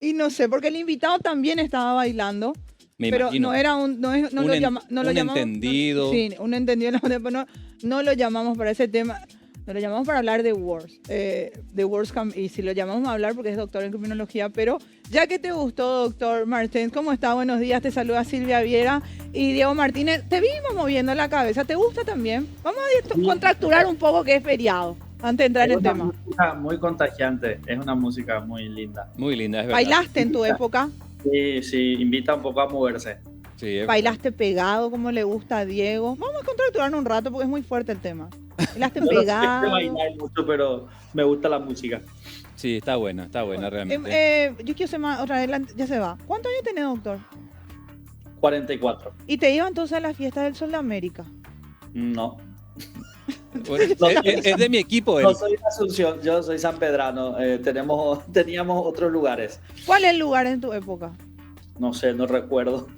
Y no sé, porque el invitado también estaba bailando, Me pero imagino. no era un, no lo no lo Un llamamos, entendido. sí, un entendido, no lo llamamos para ese tema, no lo llamamos para hablar de Wars, y si lo llamamos a hablar porque es doctor en criminología, pero ya que te gustó, doctor Martens, ¿cómo está? Buenos días, te saluda Silvia Viera y Diego Martínez, te vimos moviendo la cabeza, ¿te gusta también? Vamos a Sí, contracturar un poco que es feriado, antes de entrar es en el una tema. música muy contagiante, es una música muy linda. Muy linda, es verdad. ¿Bailaste en tu época? Sí, sí, invita un poco a moverse. Sí, es verdad. ¿Bailaste pegado como le gusta a Diego? Vamos a contracturar un rato porque es muy fuerte el tema. ¿Bailaste No lo sé de pegado? bailar mucho, pero me gusta la música. Sí, está buena realmente. Yo quiero ser más, otra vez, ya se va. ¿Cuántos años tenés, doctor? 44. ¿Y te iba entonces a la fiesta del Sol de América? No. Bueno, es de mi equipo él. No soy de Asunción, yo soy sanpedrano. Teníamos otros lugares. ¿Cuál es el lugar en tu época? No sé, no recuerdo.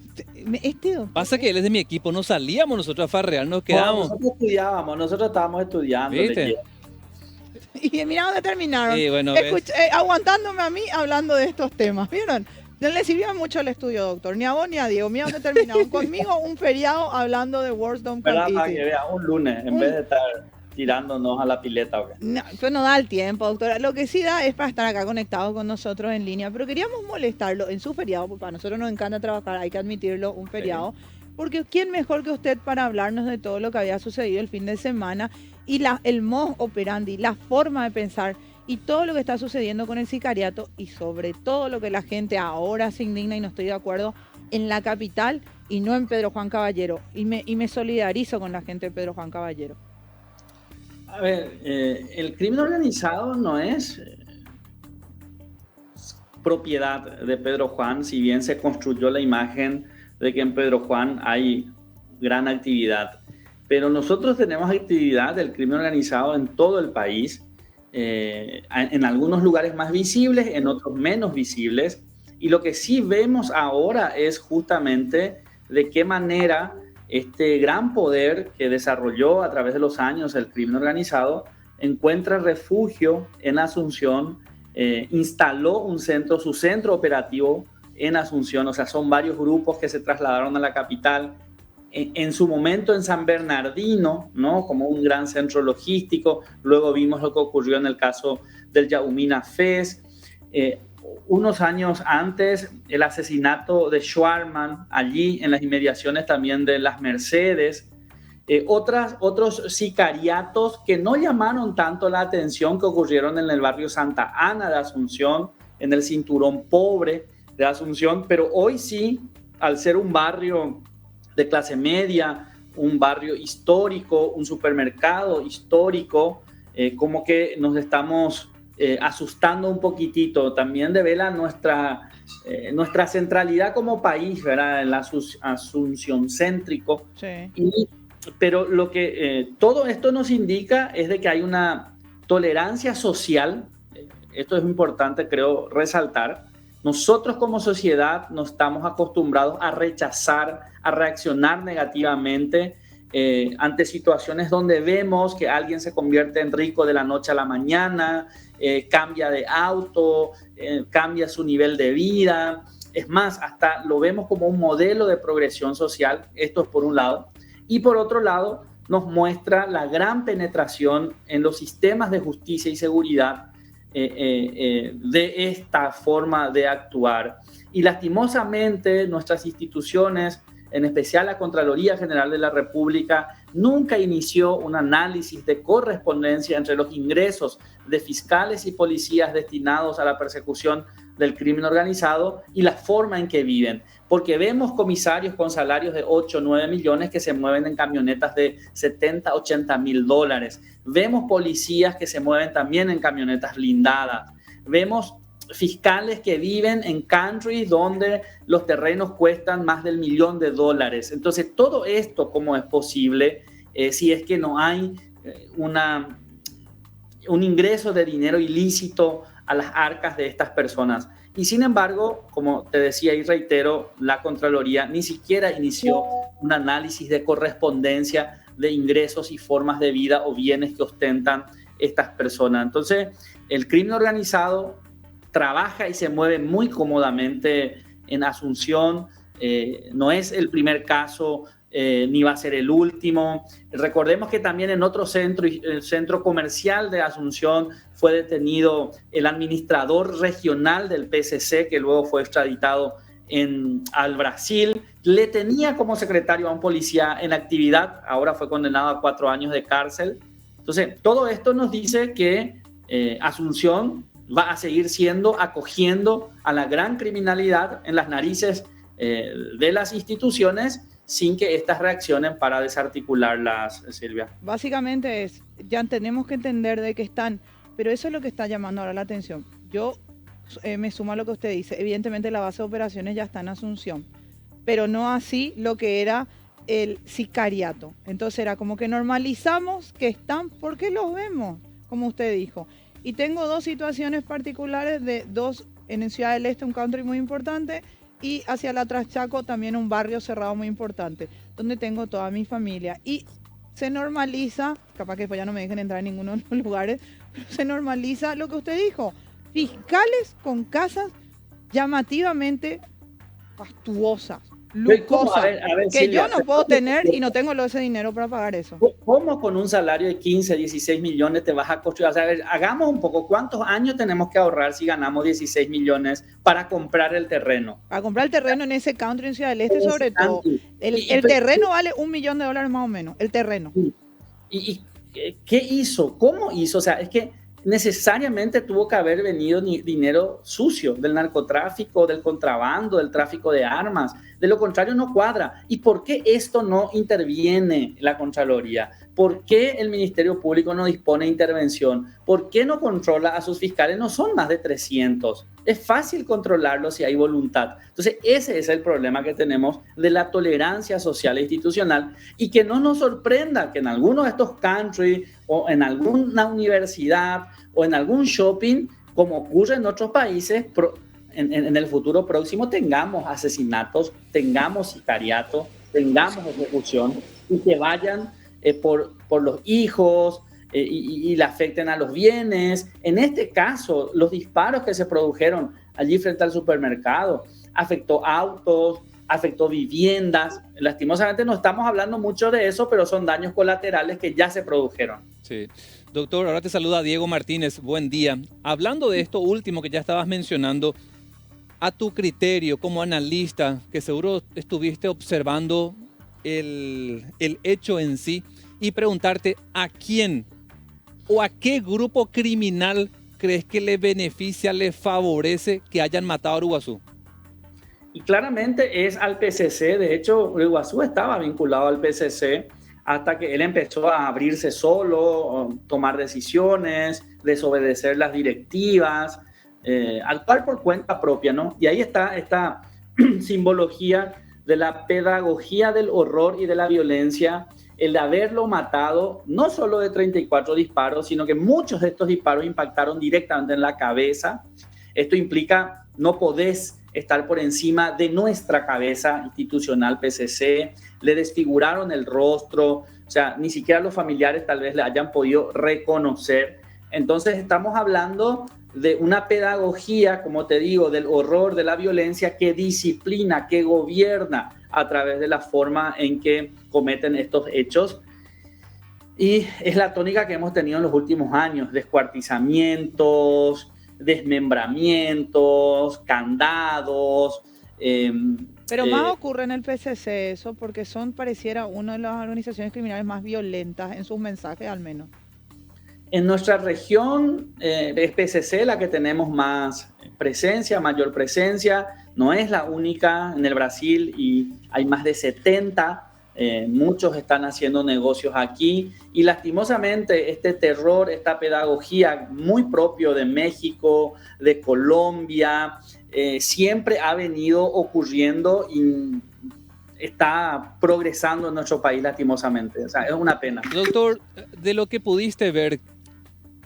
Este doctor. Pasa que él es de mi equipo, no salíamos nosotros a farrear, nos No, quedamos. nosotros estudiábamos, nosotros estábamos estudiando. ¿Viste? Y mira dónde terminaron. Sí, bueno, Aguantándome a mí hablando de estos temas. ¿Vieron? No le sirvió mucho el estudio, doctor. Ni a vos ni a Diego. Mira dónde terminaron. Conmigo un feriado hablando de Warzone ¿Verdad? con Para Easy. que veas, un lunes, en vez de estar tirándonos a la pileta. ¿O qué? No, pues no da el tiempo, doctora. Lo que sí da es para estar acá conectado con nosotros en línea. Pero queríamos molestarlo en su feriado, porque a nosotros nos encanta trabajar, hay que admitirlo, un feriado. Porque ¿quién mejor que usted para hablarnos de todo lo que había sucedido el fin de semana y el modus operandi, la forma de pensar y todo lo que está sucediendo con el sicariato y sobre todo lo que la gente ahora se indigna y no estoy de acuerdo en la capital y no en Pedro Juan Caballero? Y me solidarizo con la gente de Pedro Juan Caballero. A ver, el crimen organizado no es propiedad de Pedro Juan, si bien se construyó la imagen de que en Pedro Juan hay gran actividad. Pero nosotros tenemos actividad del crimen organizado en todo el país, en algunos lugares más visibles, en otros menos visibles. Y lo que sí vemos ahora es justamente de qué manera este gran poder que desarrolló a través de los años el crimen organizado encuentra refugio en Asunción, instaló su centro operativo en Asunción, o sea, son varios grupos que se trasladaron a la capital, en su momento en San Bernardino, ¿no? Como un gran centro logístico. Luego vimos lo que ocurrió en el caso del Yaumina Fest. Unos años antes, el asesinato de Schwarman, allí en las inmediaciones también de Las Mercedes. Otros sicariatos que no llamaron tanto la atención, que ocurrieron en el barrio Santa Ana de Asunción, en el cinturón pobre de Asunción, pero hoy sí, al ser un barrio de clase media, un barrio histórico, un supermercado histórico, como que nos estamos asustando un poquitito. También devela nuestra centralidad como país, ¿verdad? El asunción céntrico. Sí. Pero lo que todo esto nos indica es de que hay una tolerancia social. Esto es importante, creo, resaltar. Nosotros como sociedad no estamos acostumbrados a rechazar, a reaccionar negativamente ante situaciones donde vemos que alguien se convierte en rico de la noche a la mañana, cambia de auto, cambia su nivel de vida. Es más, hasta lo vemos como un modelo de progresión social. Esto es por un lado. Y por otro lado, nos muestra la gran penetración en los sistemas de justicia y seguridad de esta forma de actuar. Y lastimosamente nuestras instituciones, en especial la Contraloría General de la República, nunca inició un análisis de correspondencia entre los ingresos de fiscales y policías destinados a la persecución del crimen organizado y la forma en que viven. Porque vemos comisarios con salarios de 8 o 9 millones que se mueven en camionetas de 70, 80 mil dólares. Vemos policías que se mueven también en camionetas blindadas. Vemos fiscales que viven en countries donde los terrenos cuestan más del $1.000.000. Entonces, todo esto, ¿cómo es posible si es que no hay un ingreso de dinero ilícito a las arcas de estas personas? Y sin embargo, como te decía y reitero, la Contraloría ni siquiera inició un análisis de correspondencia de ingresos y formas de vida o bienes que ostentan estas personas. Entonces, el crimen organizado trabaja y se mueve muy cómodamente en Asunción. No es el primer caso, ni va a ser el último. Recordemos que también en otro centro, el centro comercial de Asunción, fue detenido el administrador regional del PSC, que luego fue extraditado al Brasil. Le tenía como secretario a un policía en actividad, ahora fue condenado a 4 años de cárcel. Entonces, todo esto nos dice que Asunción va a seguir acogiendo a la gran criminalidad en las narices de las instituciones, sin que estas reaccionen para desarticularlas, Silvia. Básicamente ya tenemos que entender de qué están, pero eso es lo que está llamando ahora la atención. Yo me sumo a lo que usted dice. Evidentemente la base de operaciones ya está en Asunción, pero no así lo que era el sicariato. Entonces era como que normalizamos que están porque los vemos, como usted dijo. Y tengo 2 situaciones particulares de 2 en Ciudad del Este, un country muy importante, y hacia la Traschaco también un barrio cerrado muy importante, donde tengo toda mi familia. Y se normaliza, capaz que después ya no me dejen entrar en ninguno de los lugares, pero se normaliza lo que usted dijo. Fiscales con casas llamativamente fastuosas, lujosas, que Silvia, yo no puedo tener y no tengo ese dinero para pagar eso. ¿Cómo con un salario de 15, 16 millones te vas a construir? O sea, a ver, hagamos un poco, ¿cuántos años tenemos que ahorrar si ganamos 16 millones para comprar el terreno? Para comprar el terreno en ese country en Ciudad del Este, sobre todo. El terreno vale $1 millón más o menos, el terreno. ¿Y qué hizo? ¿Cómo hizo? O sea, es que necesariamente tuvo que haber venido dinero sucio del narcotráfico, del contrabando, del tráfico de armas. De lo contrario no cuadra. ¿Y por qué esto no interviene la Contraloría? ¿Por qué el Ministerio Público no dispone de intervención? ¿Por qué no controla a sus fiscales? No son más de 300. Es fácil controlarlo si hay voluntad. Entonces, ese es el problema que tenemos de la tolerancia social e institucional, y que no nos sorprenda que en alguno de estos country o en alguna universidad o en algún shopping, como ocurre en otros países, en el futuro próximo tengamos asesinatos, tengamos sicariato, tengamos ejecución, y que vayan por los hijos y le afecten a los bienes. En este caso, los disparos que se produjeron allí frente al supermercado afectó autos, afectó viviendas. Lastimosamente no estamos hablando mucho de eso, pero son daños colaterales que ya se produjeron. Sí. Doctor, ahora te saluda Diego Martínez. Buen día. Hablando de esto último que ya estabas mencionando, a tu criterio como analista, que seguro estuviste observando el hecho en sí, y preguntarte a quién o a qué grupo criminal crees que le beneficia, le favorece que hayan matado a Uruguazú. Y claramente es al PCC. De hecho, Uruguazú estaba vinculado al PCC hasta que él empezó a abrirse solo, tomar decisiones, desobedecer las directivas, actuar por cuenta propia, ¿no? Y ahí está esta simbología de la pedagogía del horror y de la violencia, el de haberlo matado, no solo de 34 disparos, sino que muchos de estos disparos impactaron directamente en la cabeza. Esto implica no podés estar por encima de nuestra cabeza institucional PCC, le desfiguraron el rostro, o sea, ni siquiera los familiares tal vez le hayan podido reconocer. Entonces estamos hablando de una pedagogía, como te digo, del horror, de la violencia, que disciplina, que gobierna a través de la forma en que cometen estos hechos. Y es la tónica que hemos tenido en los últimos años: descuartizamientos, desmembramientos, candados. Pero más ocurre en el PCC eso, porque pareciera una de las organizaciones criminales más violentas en sus mensajes, al menos. En nuestra región es PCC la que tenemos más presencia, mayor presencia. No es la única. En el Brasil y hay más de 70. Muchos están haciendo negocios aquí. Y lastimosamente este terror, esta pedagogía muy propio de México, de Colombia, siempre ha venido ocurriendo y está progresando en nuestro país, lastimosamente. O sea, es una pena. Doctor, de lo que pudiste ver,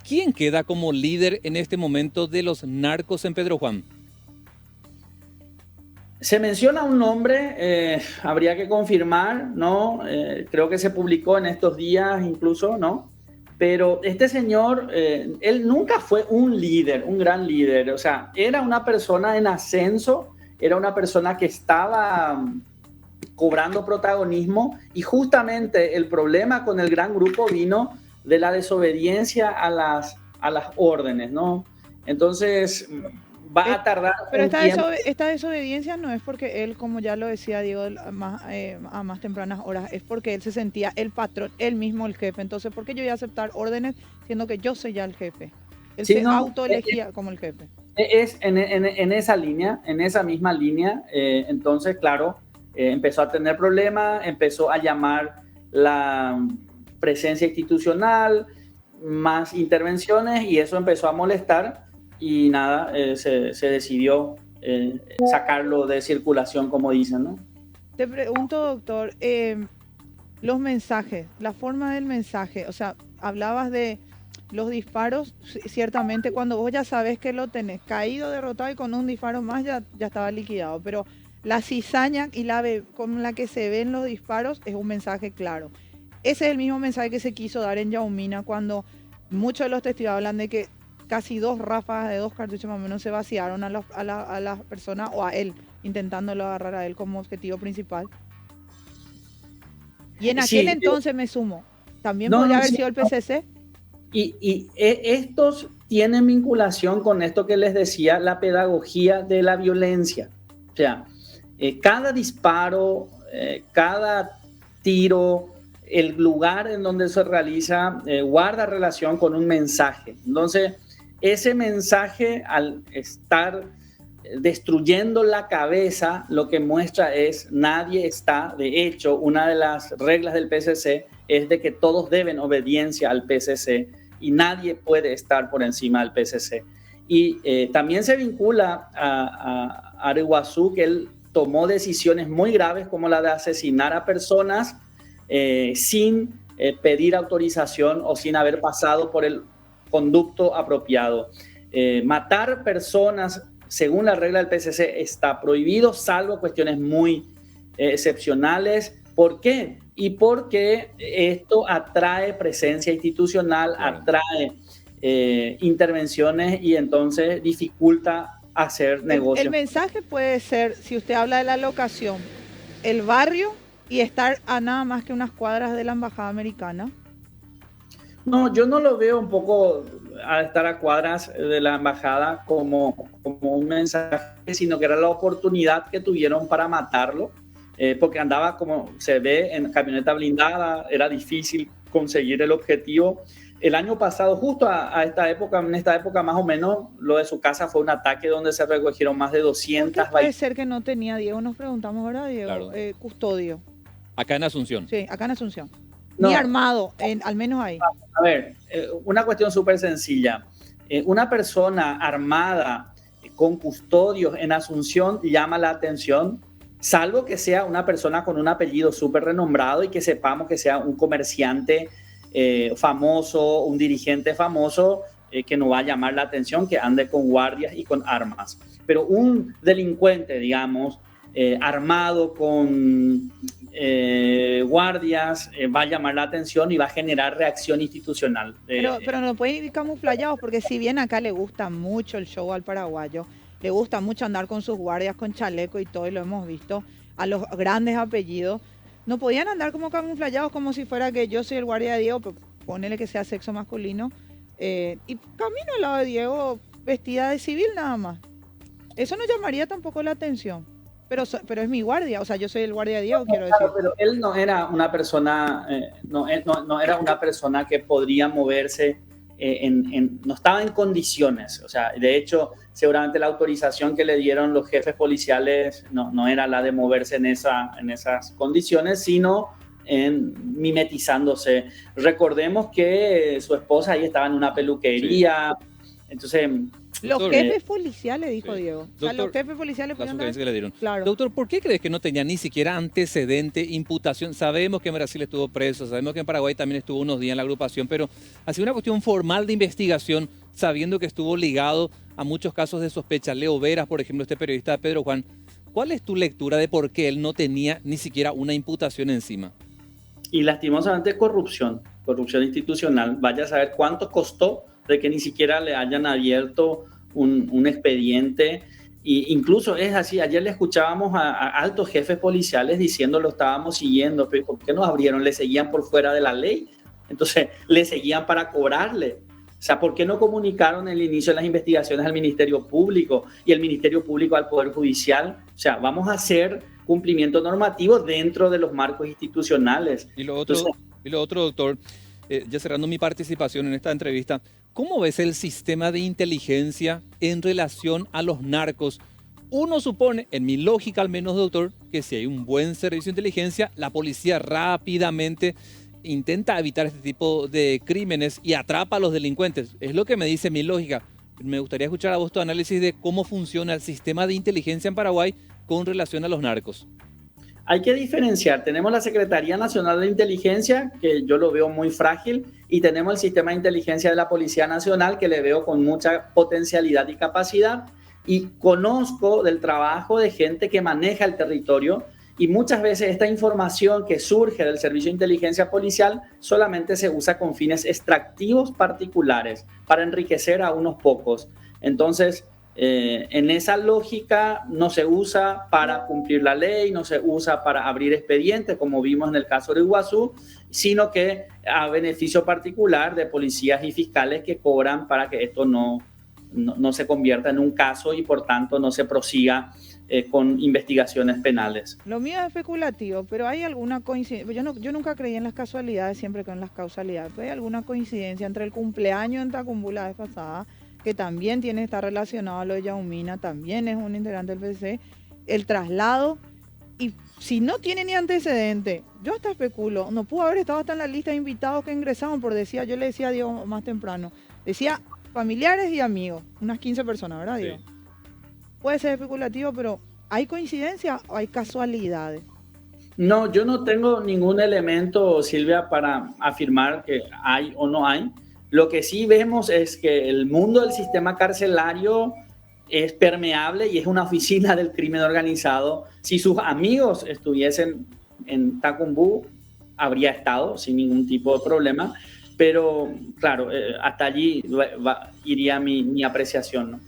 ¿quién queda como líder en este momento de los narcos en Pedro Juan? Se menciona un nombre, habría que confirmar, ¿no? Creo que se publicó en estos días incluso, ¿no? Pero este señor, él nunca fue un líder, un gran líder. O sea, era una persona en ascenso, era una persona que estaba cobrando protagonismo, y justamente el problema con el gran grupo vino de la desobediencia a las órdenes, ¿no? Entonces va a tardar Pero un tiempo. esta desobediencia no es porque él, como ya lo decía Diego, a más tempranas horas, es porque él se sentía el patrón, él mismo el jefe. Entonces, ¿por qué yo voy a aceptar órdenes siendo que yo soy ya el jefe? Él Sí, se no, autoelegía como el jefe. es en esa línea, en esa misma línea. Entonces, claro, empezó a tener problemas, empezó a llamar la presencia institucional, más intervenciones, y eso empezó a molestar, y nada, se decidió sacarlo de circulación, como dicen, ¿no? Te pregunto, doctor, los mensajes, la forma del mensaje, o sea, hablabas de los disparos, ciertamente cuando vos ya sabes que lo tenés caído, derrotado, y con un disparo más ya estaba liquidado, pero la cizaña y con la que se ven los disparos es un mensaje claro. Ese es el mismo mensaje que se quiso dar en Yaumina, cuando muchos de los testigos hablan de que casi 2 ráfagas de 2 cartuchos más o menos se vaciaron a la persona, o a él, intentándolo agarrar a él como objetivo principal. Y en aquel entonces me sumo, también podría haber sido el PCC. Y estos tienen vinculación con esto que les decía, la pedagogía de la violencia. O sea, cada disparo, cada tiro, el lugar en donde se realiza, guarda relación con un mensaje. Entonces, ese mensaje, al estar destruyendo la cabeza, lo que muestra es nadie está. De hecho, una de las reglas del PCC es de que todos deben obediencia al PCC y nadie puede estar por encima del PCC. Y también se vincula a Areguazú, que él tomó decisiones muy graves como la de asesinar a personas sin pedir autorización o sin haber pasado por el conducto apropiado. Matar personas, según la regla del PCC, está prohibido, salvo cuestiones muy excepcionales. ¿Por qué? Y porque esto atrae presencia institucional, atrae intervenciones, y entonces dificulta hacer negocios. El mensaje puede ser, si usted habla de la locación, el barrio y estar a nada más que unas cuadras de la embajada americana. No, yo no lo veo un poco a estar a cuadras de la embajada como un mensaje, sino que era la oportunidad que tuvieron para matarlo, porque andaba, como se ve, en camioneta blindada, era difícil conseguir el objetivo. El año pasado, justo a esta época, en esta época más o menos, lo de su casa fue un ataque donde se recogieron más de 200. Puede ser que no tenía, Diego, nos preguntamos, ¿verdad, Diego? Claro. Custodio. Acá en Asunción. Sí, acá en Asunción. No. Ni armado, al menos ahí. A ver, una cuestión súper sencilla. Una persona armada con custodios en Asunción llama la atención, salvo que sea una persona con un apellido súper renombrado y que sepamos que sea un comerciante famoso, un dirigente famoso, que no va a llamar la atención que ande con guardias y con armas. Pero un delincuente, digamos, armado con guardias, va a llamar la atención y va a generar reacción institucional. Pero no pueden ir camuflados, porque si bien acá le gusta mucho el show al paraguayo, le gusta mucho andar con sus guardias, con chaleco y todo, y lo hemos visto, a los grandes apellidos, no podían andar como camuflados, como si fuera que yo soy el guardia de Diego, pero ponele que sea sexo masculino, y camino al lado de Diego vestida de civil nada más. Eso no llamaría tampoco la atención. Pero es mi guardia, o sea, yo soy el guardia de Diego, quiero decir. Pero él no era una persona, no era una persona que podría moverse, no estaba en condiciones. O sea, de hecho, seguramente la autorización que le dieron los jefes policiales no era la de moverse en esas condiciones, sino en mimetizándose. Recordemos que su esposa ahí estaba en una peluquería, sí. Entonces... Los jefes policiales, dijo Diego. Doctor, o sea, los jefes policiales la sugerencia que le dieron. Claro. Doctor, ¿por qué crees que no tenía ni siquiera antecedente, imputación? Sabemos que en Brasil estuvo preso, sabemos que en Paraguay también estuvo unos días en la agrupación, pero ha sido una cuestión formal de investigación, sabiendo que estuvo ligado a muchos casos de sospecha. Leo Veras, por ejemplo, este periodista Pedro Juan. ¿Cuál es tu lectura de por qué él no tenía ni siquiera una imputación encima? Y lastimosamente corrupción institucional. Vaya a saber cuánto costó de que ni siquiera le hayan abierto un expediente. Y incluso es así, ayer le escuchábamos a altos jefes policiales diciendo lo estábamos siguiendo, pero ¿por qué nos abrieron? Le seguían por fuera de la ley, entonces le seguían para cobrarle. O sea, ¿por qué no comunicaron el inicio de las investigaciones al Ministerio Público y el Ministerio Público al Poder Judicial? O sea, vamos a hacer cumplimiento normativo dentro de los marcos institucionales. Y lo otro, doctor, ya cerrando mi participación en esta entrevista, ¿cómo ves el sistema de inteligencia en relación a los narcos? Uno supone, en mi lógica al menos, doctor, que si hay un buen servicio de inteligencia, la policía rápidamente intenta evitar este tipo de crímenes y atrapa a los delincuentes. Es lo que me dice mi lógica. Me gustaría escuchar a vos tu análisis de cómo funciona el sistema de inteligencia en Paraguay con relación a los narcos. Hay que diferenciar. Tenemos la Secretaría Nacional de Inteligencia, que yo lo veo muy frágil, y tenemos el sistema de inteligencia de la Policía Nacional, que le veo con mucha potencialidad y capacidad. Y conozco del trabajo de gente que maneja el territorio, y muchas veces esta información que surge del Servicio de Inteligencia Policial solamente se usa con fines extractivos particulares para enriquecer a unos pocos. Entonces, en esa lógica no se usa para cumplir la ley, no se usa para abrir expedientes, como vimos en el caso de Iguazú, sino que a beneficio particular de policías y fiscales que cobran para que esto no se convierta en un caso y por tanto no se prosiga con investigaciones penales. Lo mío es especulativo, pero ¿hay alguna coincidencia? Yo nunca creí en las casualidades, siempre creo en las causalidades. ¿Pero hay alguna coincidencia entre el cumpleaños en Tacumbú la vez pasada, que también está relacionado a lo de Yaumina, también es un integrante del PCC, el traslado? Y si no tiene ni antecedente, yo hasta especulo, no pudo haber estado hasta en la lista de invitados que ingresaron, yo le decía a Diego más temprano, decía familiares y amigos, unas 15 personas, ¿verdad, Diego? Sí. Puede ser especulativo, pero ¿hay coincidencia o hay casualidades? No, yo no tengo ningún elemento, Silvia, para afirmar que hay o no hay. Lo que sí vemos es que el mundo del sistema carcelario es permeable y es una oficina del crimen organizado. Si sus amigos estuviesen en Tacumbú, habría estado sin ningún tipo de problema. Pero, claro, hasta allí iría mi apreciación, ¿no?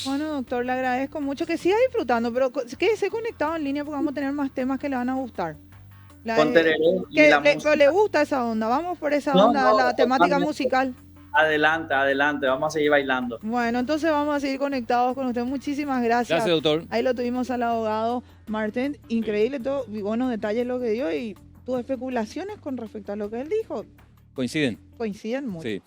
Bueno, doctor, le agradezco mucho que siga disfrutando, pero quédese conectado en línea porque vamos a tener más temas que le van a gustar. Pero le gusta esa onda, vamos por esa onda, la temática musical. Adelante, vamos a seguir bailando. Bueno, entonces vamos a seguir conectados con usted. Muchísimas gracias. Gracias, doctor. Ahí lo tuvimos al abogado Martín. Increíble todo, y buenos detalles lo que dio y tus especulaciones con respecto a lo que él dijo. Coinciden mucho. Sí.